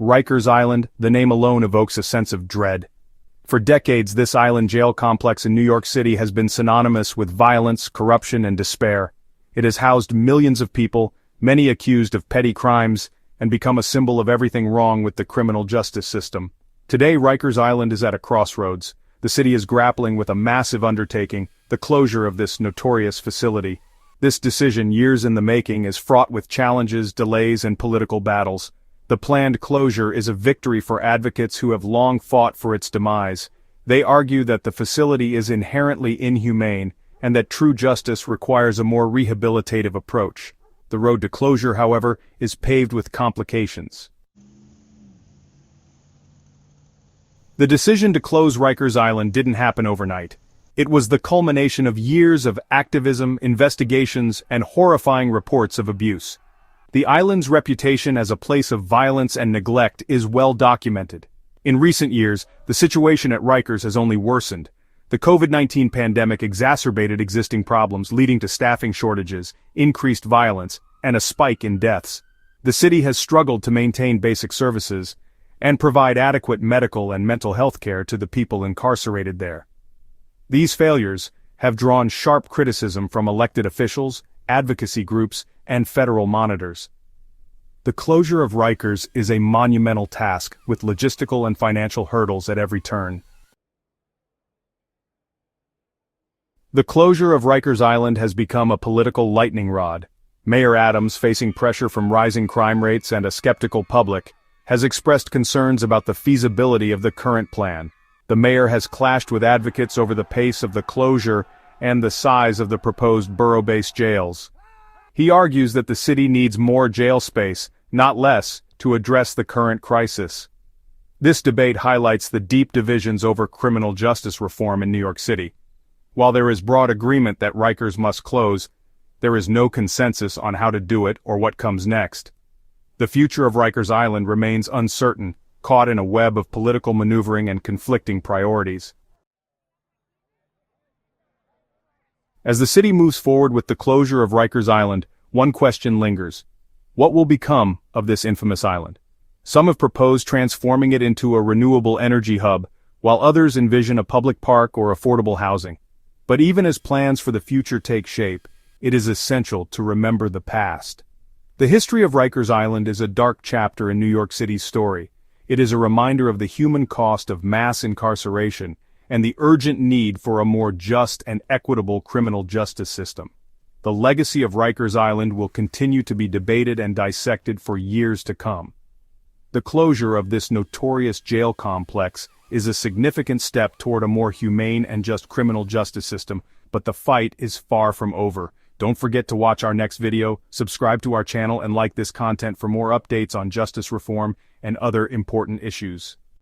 Rikers Island, the name alone evokes a sense of dread. For decades, this island jail complex in New York City has been synonymous with violence, corruption, and despair. It has housed millions of people, many accused of petty crimes, and become a symbol of everything wrong with the criminal justice system. Today, Rikers Island is at a crossroads. The city is grappling with a massive undertaking, the closure of this notorious facility. This decision, years in the making, is fraught with challenges, delays, and political battles. The planned closure is a victory for advocates who have long fought for its demise. They argue that the facility is inherently inhumane, and that true justice requires a more rehabilitative approach. The road to closure, however, is paved with complications. The decision to close Rikers Island didn't happen overnight. It was the culmination of years of activism, investigations, and horrifying reports of abuse. The island's reputation as a place of violence and neglect is well documented. In recent years, the situation at Rikers has only worsened. The COVID-19 pandemic exacerbated existing problems, leading to staffing shortages, increased violence, and a spike in deaths. The city has struggled to maintain basic services and provide adequate medical and mental health care to the people incarcerated there. These failures have drawn sharp criticism from elected officials, advocacy groups, and federal monitors. The closure of Rikers is a monumental task, with logistical and financial hurdles at every turn. The closure of Rikers Island has become a political lightning rod. Mayor Adams, facing pressure from rising crime rates and a skeptical public, has expressed concerns about the feasibility of the current plan. The mayor has clashed with advocates over the pace of the closure and the size of the proposed borough-based jails. He argues that the city needs more jail space, not less, to address the current crisis. This debate highlights the deep divisions over criminal justice reform in New York City. While there is broad agreement that Rikers must close, there is no consensus on how to do it or what comes next. The future of Rikers Island remains uncertain, caught in a web of political maneuvering and conflicting priorities. As the city moves forward with the closure of Rikers Island, one question lingers. What will become of this infamous island? Some have proposed transforming it into a renewable energy hub, while others envision a public park or affordable housing. But even as plans for the future take shape, it is essential to remember the past. The history of Rikers Island is a dark chapter in New York City's story. It is a reminder of the human cost of mass incarceration and the urgent need for a more just and equitable criminal justice system. The legacy of Rikers Island will continue to be debated and dissected for years to come. The closure of this notorious jail complex is a significant step toward a more humane and just criminal justice system, but the fight is far from over. Don't forget to watch our next video, subscribe to our channel, and like this content for more updates on justice reform and other important issues.